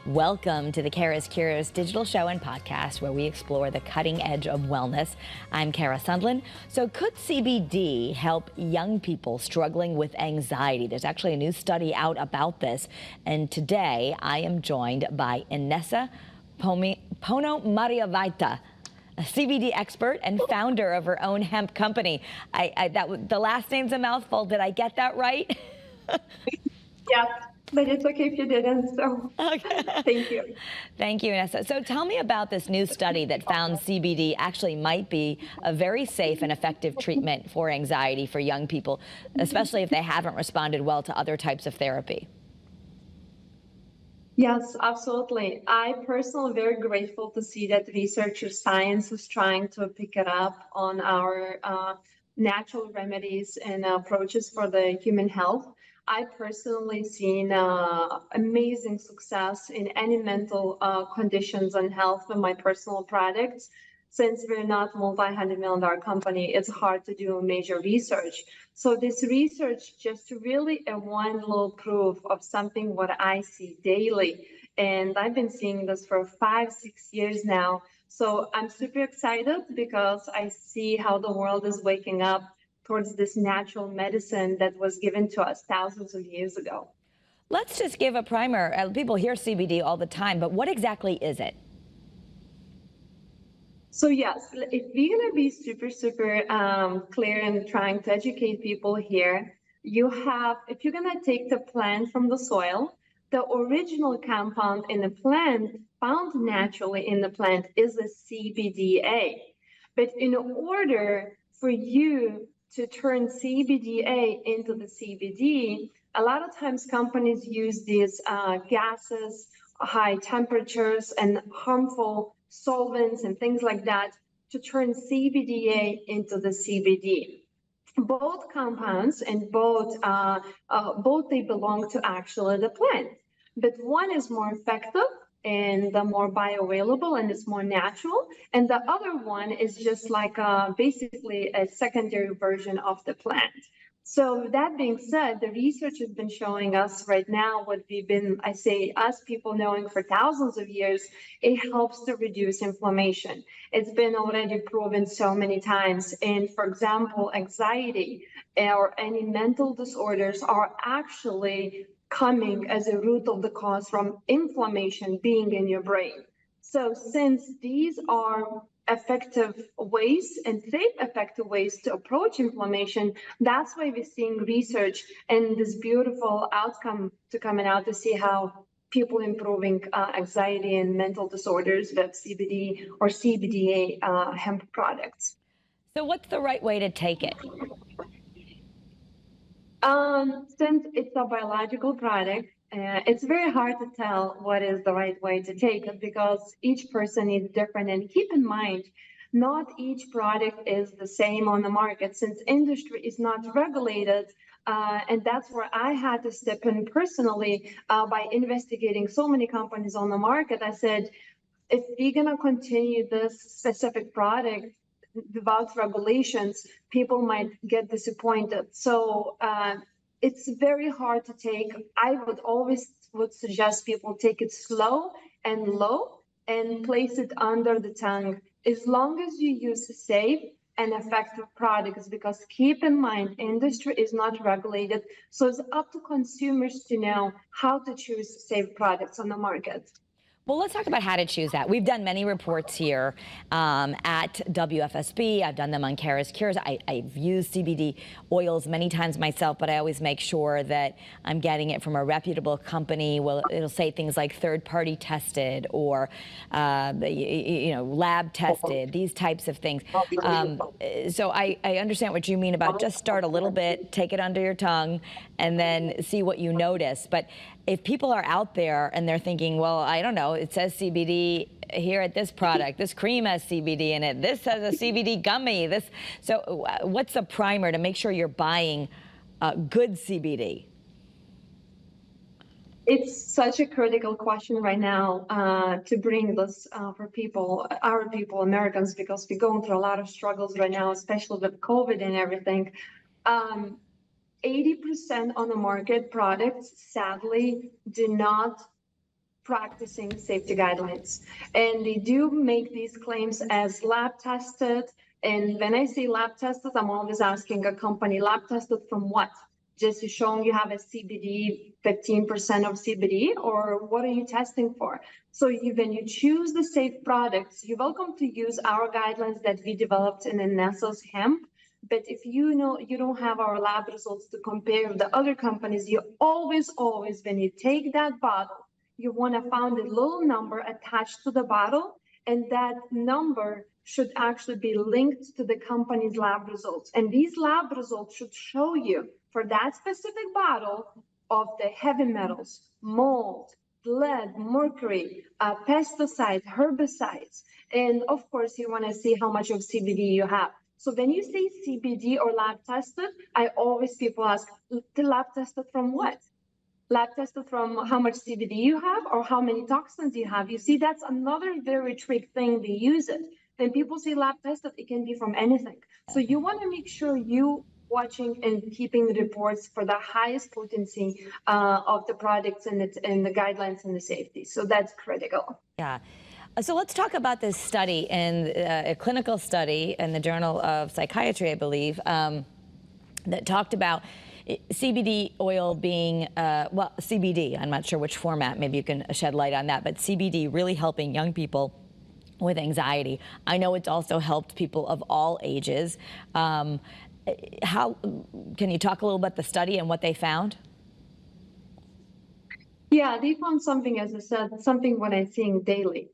Welcome to the CURES digital show and podcast where we explore the cutting edge of wellness. I'm Kara Sundlin. So could CBD help young people struggling with anxiety? There's actually a new study out about this. And today I am joined by Inessa Pono-Mariavaita, a CBD expert and founder of her own hemp company. The last name's a mouthful. Did I get that right? Yes, but it's okay if you didn't, so Okay. thank you. Thank you, Inessa. So tell me about this new study that found CBD actually might be a very safe and effective treatment for anxiety for young people, especially if they haven't responded well to other types of therapy. Yes, absolutely. I personally am very grateful to see that researcher science is trying to pick it up on our natural remedies and approaches for the human health. I personally seen amazing success in any mental conditions and health with my personal products. Since we're not multi-hundred-million-dollar company, it's hard to do major research. So this research just really a one little proof of something what I see daily. And I've been seeing this for 5-6 years now. So I'm super excited because I see how the world is waking up towards this natural medicine that was given to us thousands of years ago. Let's just give a primer. People hear CBD all the time, but what exactly is it? So yes, if we're gonna be super clear and trying to educate people here, if you're gonna take the plant from the soil, the original compound in the plant found naturally in the plant is a CBDA. But in order for you to turn CBDA into the CBD, a lot of times companies use these gases, high temperatures, and harmful solvents and things like that to turn CBDA into the CBD. Both compounds and both they belong to actually the plant, but one is more effective and the more bioavailable and it's more natural, and the other one is just like basically a secondary version of the plant. So that being said, the research has been showing us right now what we've been, I say, us people knowing for thousands of years, it helps to reduce inflammation. It's been already proven so many times. And for example, anxiety or any mental disorders are actually coming as a root of the cause from inflammation being in your brain. So since these are effective ways and safe effective ways to approach inflammation, that's why we're seeing research and this beautiful outcome to coming out to see how people improving anxiety and mental disorders with CBD or CBDA hemp products. So what's the right way to take it? Since it's a biological product, it's very hard to tell what is the right way to take it because each person is different. And keep in mind, not each product is the same on the market since industry is not regulated. And that's where I had to step in personally by investigating so many companies on the market. I said, if we're going to continue this specific product without regulations, people might get disappointed. So it's very hard to take. I would suggest people take it slow and low and place it under the tongue as long as you use safe and effective products, because keep in mind, industry is not regulated. So it's up to consumers to know how to choose safe products on the market. Well, let's talk about how to choose that. We've done many reports here at WFSB. I've done them on CURES. I've used CBD oils many times myself, but I always make sure that I'm getting it from a reputable company. Well, it'll say things like third-party tested or lab tested, these types of things. So I understand what you mean about just start a little bit, take it under your tongue, and then see what you notice. But if people are out there and they're thinking, well, I don't know, it says CBD here at this product, this cream has CBD in it, this has a CBD gummy, so what's the primer to make sure you're buying good CBD? It's such a critical question right now to bring this for people, our people, Americans, because we're going through a lot of struggles right now, especially with COVID and everything. 80% on the market products, sadly, do not practicing safety guidelines. And they do make these claims as lab tested. And when I say lab tested, I'm always asking a company, lab tested from what? Just showing you have a CBD, 15% of CBD, or what are you testing for? So when you choose the safe products, you're welcome to use our guidelines that we developed in Nestle's hemp. But if you know you don't have our lab results to compare with the other companies, you always, when you take that bottle, you want to find a little number attached to the bottle, and that number should actually be linked to the company's lab results. And these lab results should show you for that specific bottle of the heavy metals, mold, lead, mercury, pesticides, herbicides. And of course, you want to see how much of CBD you have. So when you say CBD or lab tested, I always people ask, the lab tested from what? Lab tested from how much CBD you have or how many toxins you have. You see, that's another very trick thing they use it. When people say lab tested, it can be from anything. So you want to make sure you watching and keeping the reports for the highest potency of the products and the guidelines and the safety. So that's critical. Yeah. So let's talk about this study, in a clinical study in the Journal of Psychiatry, I believe, that talked about CBD oil being, well, CBD, I'm not sure which format, maybe you can shed light on that, but CBD really helping young people with anxiety. I know it's also helped people of all ages. How can you talk a little about the study and what they found? Yeah, they found something, as I said, something what I'm seeing daily.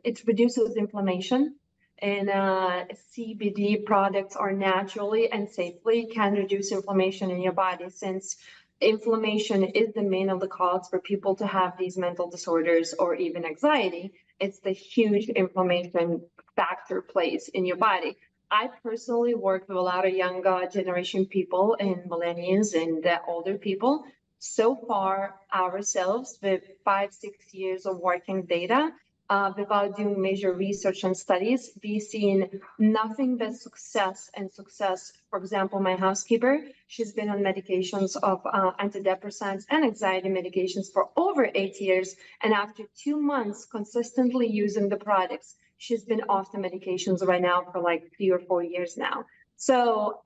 It reduces inflammation, and CBD products are naturally and safely can reduce inflammation in your body, since inflammation is the main of the cause for people to have these mental disorders or even anxiety. It's the huge inflammation factor plays in your body. I personally work with a lot of younger generation people and millennials and older people. So far, ourselves, with 5-6 years of working data, without doing major research and studies, we've seen nothing but success and success. For example, my housekeeper, she's been on medications of antidepressants and anxiety medications for over 8 years. And after 2 months consistently using the products, she's been off the medications right now for like 3 or 4 years now. So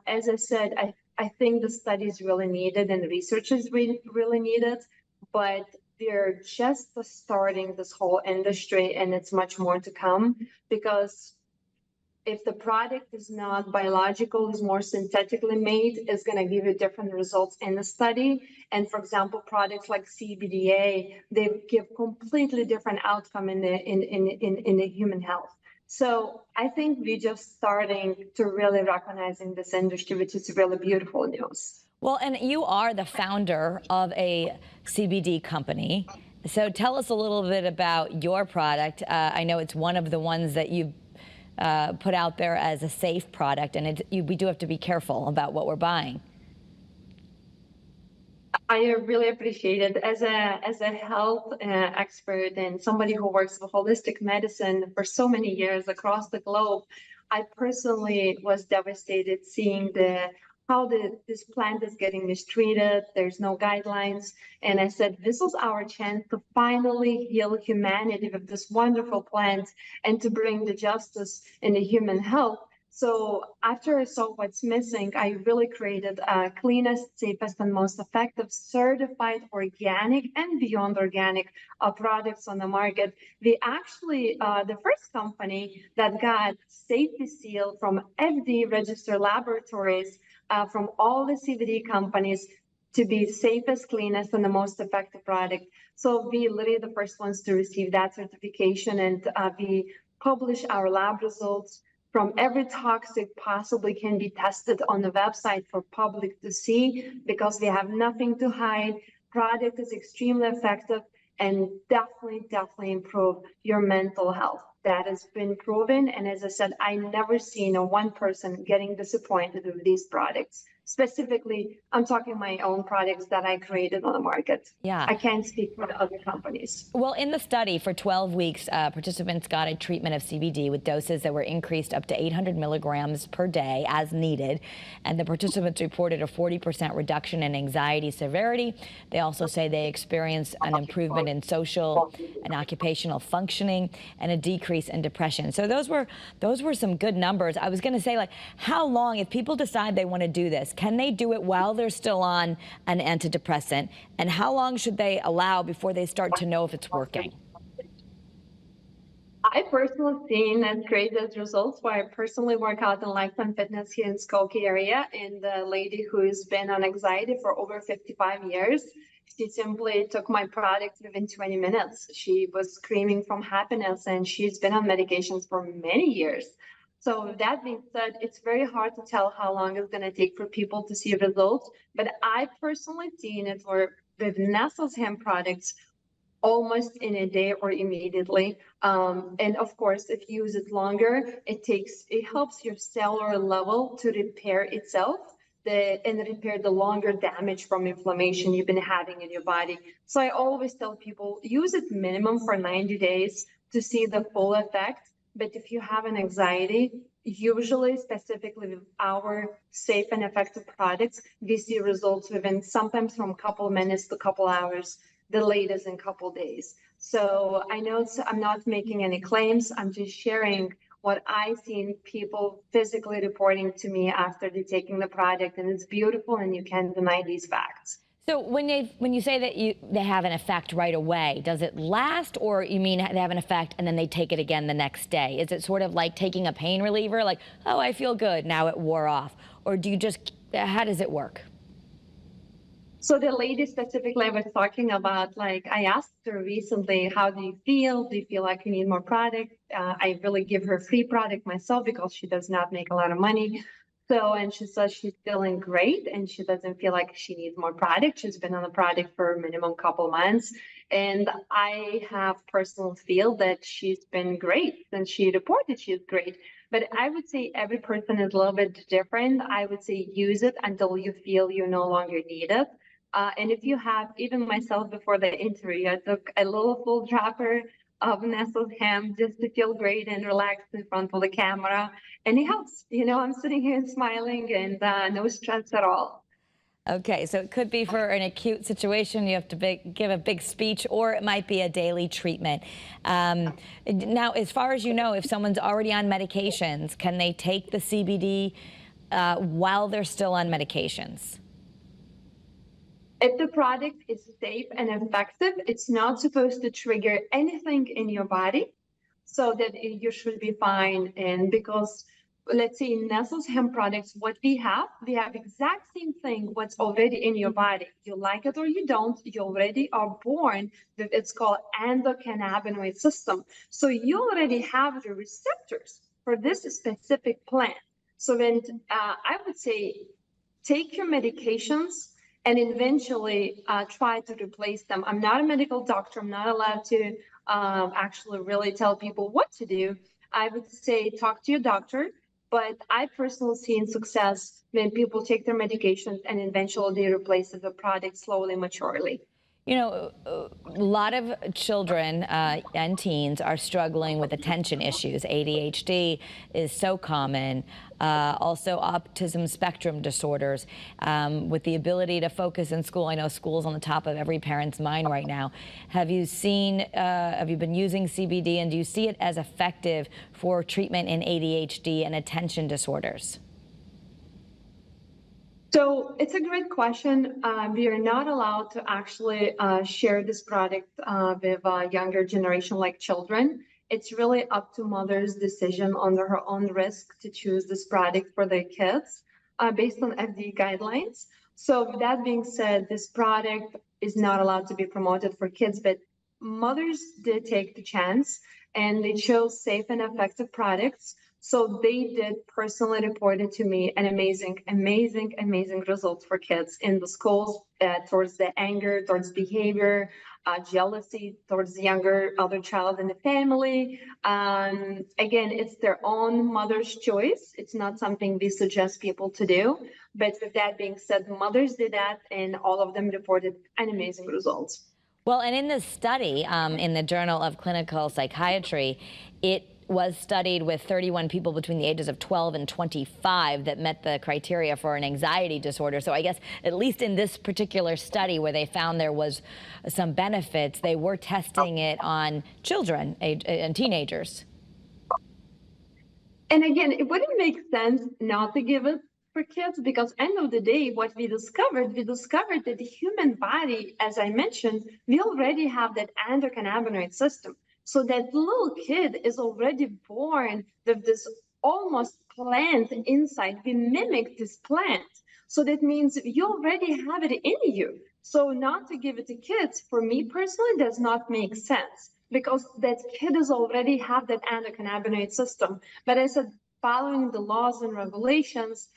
as I said, I think the study is really needed and the research is really needed, but they're just starting this whole industry, and it's much more to come, because if the product is not biological, is more synthetically made, it's going to give you different results in the study. And for example, products like CBDA, they give completely different outcome in the human health. So I think we're just starting to really recognize in this industry, which is really beautiful news. Well, and you are the founder of a CBD company. So tell us a little bit about your product. I know it's one of the ones that you've put out there as a safe product, and we do have to be careful about what we're buying. I really appreciate it. As a health expert and somebody who works with holistic medicine for so many years across the globe, I personally was devastated seeing how this plant is getting mistreated. There's no guidelines. And I said, this was our chance to finally heal humanity with this wonderful plant and to bring the justice in the human health. So after I saw what's missing, I really created a cleanest, safest, and most effective certified organic and beyond organic products on the market. We actually, the first company that got safety seal from FDA registered laboratories, from all the CBD companies, to be safest, cleanest, and the most effective product. So we literally the first ones to receive that certification, and we publish our lab results from every toxic possibly can be tested on the website for public to see, because we have nothing to hide. Product is extremely effective and definitely improve your mental health. that has been proven. And as I said, I never seen a one person getting disappointed with these products. Specifically, I'm talking my own products that I created on the market. Yeah. I can't speak for the other companies. Well, in the study, for 12 weeks, participants got a treatment of CBD with doses that were increased up to 800 milligrams per day as needed. And the participants reported a 40% reduction in anxiety severity. They also say they experienced an improvement in social and occupational functioning and a decrease in depression. So those were some good numbers. I was going to say, like, how long, if people decide they want to do this, can they do it while they're still on an antidepressant? And how long should they allow before they start to know if it's working? I personally seen and created results where I personally work out in Lifetime Fitness here in Skokie area. And the lady who's been on anxiety for over 55 years, she simply took my product within 20 minutes. She was screaming from happiness, and she's been on medications for many years. So with that being said, it's very hard to tell how long it's going to take for people to see results. But I personally seen it where with Nestle's hemp products, almost in a day or immediately. And of course, if you use it longer, it helps your cellular level to repair itself and repair the longer damage from inflammation you've been having in your body. So I always tell people, use it minimum for 90 days to see the full effect. But if you have an anxiety, usually specifically with our safe and effective products, we see results within sometimes from a couple of minutes to a couple hours, the latest in a couple of days. So I know I'm not making any claims. I'm just sharing what I've seen people physically reporting to me after they're taking the product, and it's beautiful, and you can't deny these facts. So when you say that they have an effect right away, does it last, or you mean they have an effect and then they take it again the next day? Is it sort of like taking a pain reliever, like, oh, I feel good, now it wore off? Or do you just, how does it work? So the lady specifically I was talking about, like, I asked her recently, how do you feel? Do you feel like you need more product? I really give her free product myself because she does not make a lot of money. So, and she says she's feeling great and she doesn't feel like she needs more product. She's been on the product for a minimum couple months. And I have personal feel that she's been great, and she reported she's great. But I would say every person is a little bit different. I would say use it until you feel you no longer need it. And if you have, even myself before the interview, I took a little full dropper of Nestle's hemp just to feel great and relaxed in front of the camera. And it helps. You know, I'm sitting here and smiling, and no stress at all. Okay, so it could be for an acute situation, you have to give a big speech, or it might be a daily treatment. Now, as far as you know, if someone's already on medications, can they take the CBD while they're still on medications? If the product is safe and effective, it's not supposed to trigger anything in your body, so that you should be fine. And because, let's say in Nestle's hemp products, what we have exact same thing what's already in your body. You like it or you don't, you already are born with, it's called endocannabinoid system. So you already have the receptors for this specific plant. So then I would say take your medications and eventually try to replace them. I'm not a medical doctor. I'm not allowed to actually really tell people what to do. I would say talk to your doctor, but I personally seen success when people take their medications and eventually they replace the product slowly, maturely. You know, a lot of children and teens are struggling with attention issues. ADHD is so common. Also, autism spectrum disorders, with the ability to focus in school. I know school's on the top of every parent's mind right now. Have you been using CBD, and do you see it as effective for treatment in ADHD and attention disorders? So it's a great question. We are not allowed to actually share this product with a younger generation like children. It's really up to mother's decision under her own risk to choose this product for their kids based on FDA guidelines. So with that being said, this product is not allowed to be promoted for kids, but mothers did take the chance and they chose safe and effective products So they did personally reported to me an amazing results for kids in the schools towards the anger, towards behavior, jealousy towards the younger other child in the family. Again, it's their own mother's choice. It's not something we suggest people to do. But with that being said, mothers did that, and all of them reported an amazing results. Well, and in this study, in the Journal of Clinical Psychiatry, it was studied with 31 people between the ages of 12 and 25 that met the criteria for an anxiety disorder. So I guess at least in this particular study where they found there was some benefits, they were testing it on children and teenagers. And again, it wouldn't make sense not to give it for kids, because end of the day, what we discovered that the human body, as I mentioned, we already have that endocannabinoid system. So that little kid is already born with this almost plant inside. We mimic this plant. So that means you already have it in you. So not to give it to kids, for me personally, does not make sense, because that kid is already have that endocannabinoid system. But I said, following the laws and regulations,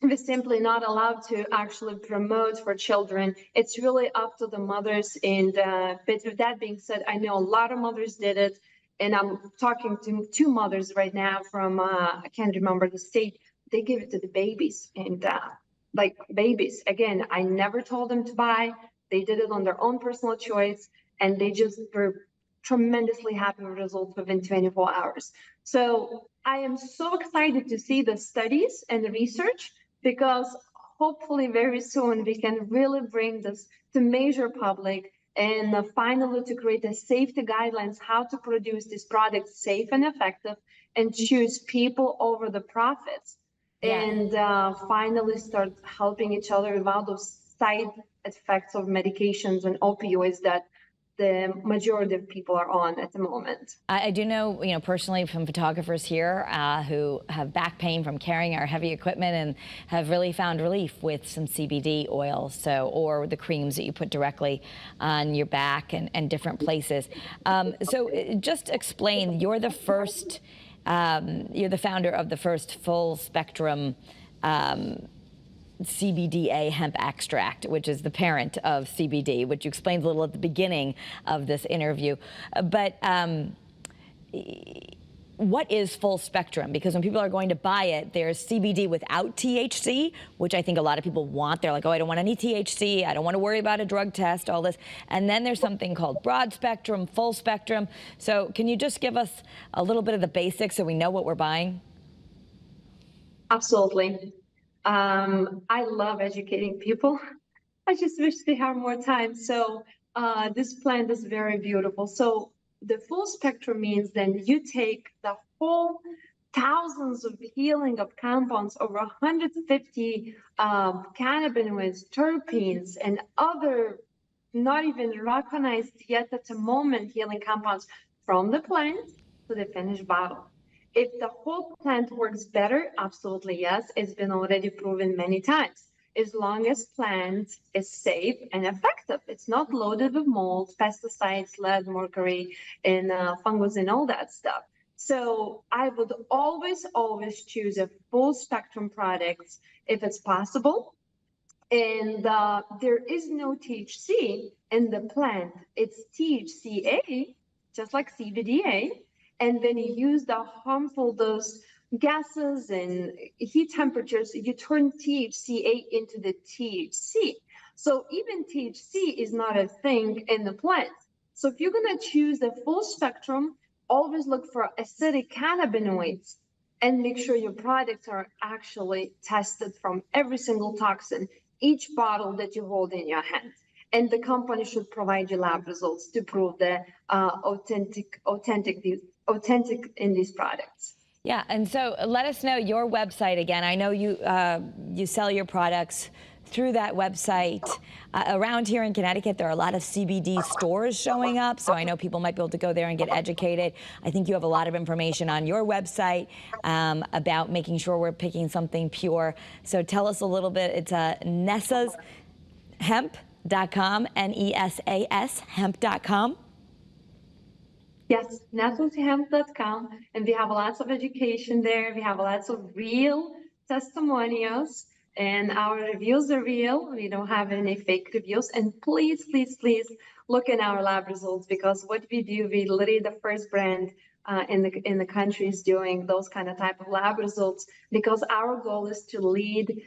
we're simply not allowed to actually promote for children. It's really up to the mothers. And but with that being said, I know a lot of mothers did it, and I'm talking to two mothers right now from I can't remember the state. They give it to the babies, and like babies. Again, I never told them to buy. They did it on their own personal choice, and they just were tremendously happy with results within 24 hours. So I am so excited to see the studies and the research, because hopefully very soon we can really bring this to major public, and finally to create a safety guidelines, how to produce these products safe and effective, and choose people over the profits. Yeah. And finally start helping each other without those side effects of medications and opioids that the majority of people are on at the moment. I do know, personally from photographers here who have back pain from carrying our heavy equipment and have really found relief with some CBD oil, or the creams that you put directly on your back and different places. So just explain, you're the founder of the first full spectrum CBDA hemp extract, which is the parent of CBD, which you explained a little at the beginning of this interview. But what is full spectrum? Because when people are going to buy it, there's CBD without THC, which I think a lot of people want. They're like, oh, I don't want any THC. I don't want to worry about a drug test, all this. And then there's something called broad spectrum, full spectrum. So can you just give us a little bit of the basics so we know what we're buying? Absolutely. I love educating people. I just wish they have more time. So this plant is very beautiful. So the full spectrum means then you take the whole thousands of healing of compounds, over 150 cannabinoids, terpenes, and other not even recognized yet at the moment healing compounds from the plant to the finished bottle. If the whole plant works better, absolutely yes. It's been already proven many times. As long as plant is safe and effective, it's not loaded with mold, pesticides, lead, mercury, and fungus and all that stuff. So I would always choose a full spectrum products if it's possible. And there is no THC in the plant. It's THCA, just like CBDA. And when you use the harmful those gases and heat temperatures, you turn THCA into the THC. So even THC is not a thing in the plant. So if you're going to choose the full spectrum, always look for acidic cannabinoids and make sure your products are actually tested from every single toxin, each bottle that you hold in your hand. And the company should provide you lab results to prove the authentic in these products. Yeah, and so let us know your website again. I know you sell your products through that website. Around here in Connecticut, there are a lot of CBD stores showing up, so I know people might be able to go there and get educated. I think you have a lot of information on your website about making sure we're picking something pure. So tell us a little bit. It's nesashemp.com, Nesas hemp.com. Yes, naturaltyhemp.com, and we have lots of education there. We have lots of real testimonials, and our reviews are real. We don't have any fake reviews. And please, please, please look in our lab results, because what we do, we literally the first brand in the country is doing those kind of type of lab results, because our goal is to lead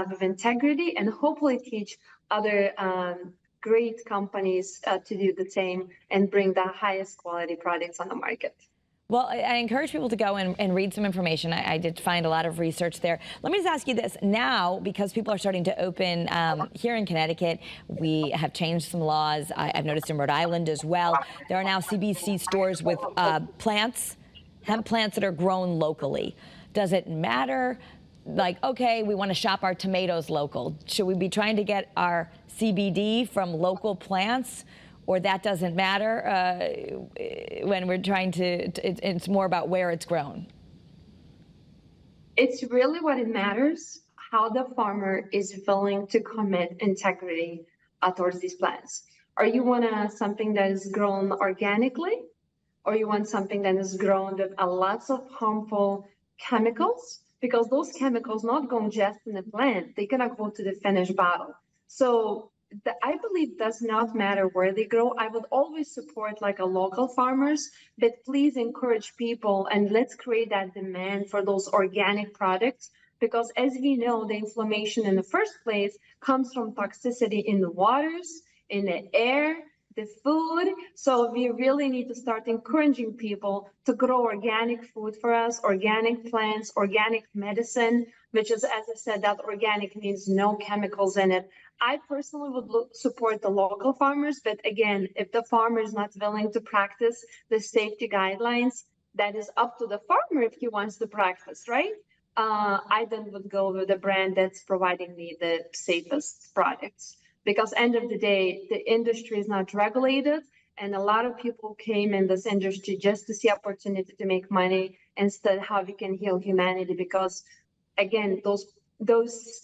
with integrity and hopefully teach other great companies to do the same and bring the highest quality products on the market. Well, I encourage people to go and read some information. I did find a lot of research there. Let me just ask you this. Now, because people are starting to open here in Connecticut, we have changed some laws. I've noticed in Rhode Island as well. There are now CBD stores with plants, hemp plants that are grown locally. Does it matter? Like, okay, we want to shop our tomatoes local. Should we be trying to get our CBD from local plants, or that doesn't matter when we're trying to, it's more about where it's grown? It's really what it matters, how the farmer is willing to commit integrity towards these plants. Or you want something that is grown organically, or you want something that is grown with lots of harmful chemicals, because those chemicals not going just in the plant, they're gonna go to the finished bottle. So I believe does not matter where they grow. I would always support like a local farmers, but please encourage people and let's create that demand for those organic products, because as we know, the inflammation in the first place comes from toxicity in the waters, in the air, the food. So we really need to start encouraging people to grow organic food for us, organic plants, organic medicine, which is, as I said, that organic means no chemicals in it. I personally would support the local farmers, but again, if the farmer is not willing to practice the safety guidelines, that is up to the farmer if he wants to practice, right? I then would go with a brand that's providing me the safest products. Because end of the day, the industry is not regulated, and a lot of people came in this industry just to see opportunity to make money instead how we can heal humanity. Because again, those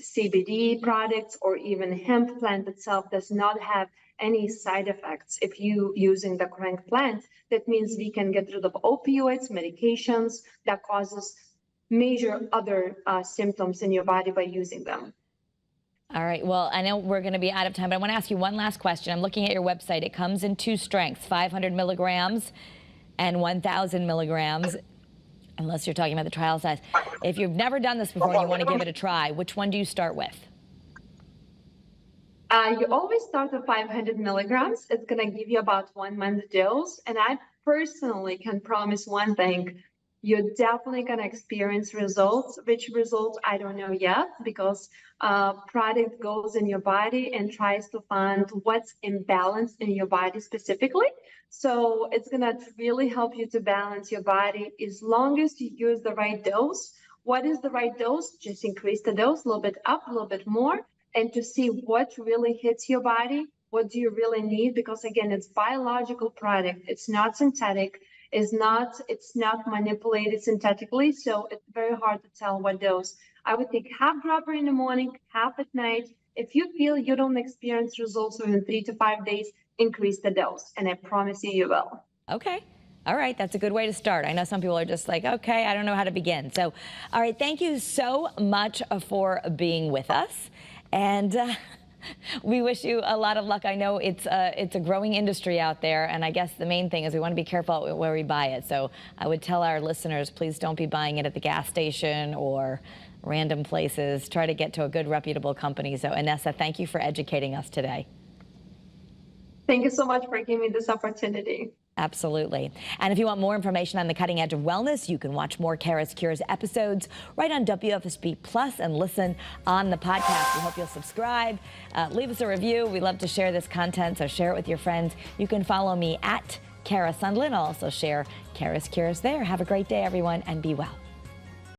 CBD products or even hemp plant itself does not have any side effects if you using the correct plant. That means we can get rid of opioids, medications that causes major other symptoms in your body by using them. All right. Well, I know we're going to be out of time, but I want to ask you one last question. I'm looking at your website. It comes in two strengths, 500 milligrams and 1,000 milligrams, unless you're talking about the trial size. If you've never done this before and you want to give it a try, which one do you start with? You always start with 500 milligrams. It's going to give you about 1 month dose. And I personally can promise one thing. You're definitely going to experience results. Which results, I don't know yet, because product goes in your body and tries to find what's imbalanced in your body specifically. So it's going to really help you to balance your body as long as you use the right dose. What is the right dose? Just increase the dose a little bit up, a little bit more, and to see what really hits your body. What do you really need? Because again, it's biological product. It's not synthetic. It's not manipulated synthetically, so it's very hard to tell what dose. I would take half dropper in the morning, half at night. If you feel you don't experience results within 3 to 5 days, increase the dose, and I promise you, you will. Okay. All right. That's a good way to start. I know some people are just like, okay, I don't know how to begin. So, all right. Thank you so much for being with us. And we wish you a lot of luck. I know it's a growing industry out there, and I guess the main thing is we want to be careful where we buy it. So I would tell our listeners, please don't be buying it at the gas station or random places. Try to get to a good, reputable company. So Inessa, thank you for educating us today. Thank you so much for giving me this opportunity. Absolutely. And if you want more information on the cutting edge of wellness, you can watch more CURES episodes right on WFSB Plus and listen on the podcast. We hope you'll subscribe, leave us a review. We love to share this content, so share it with your friends. You can follow me at Kara Sundlin. I'll also share CURES there. Have a great day, everyone, and be well.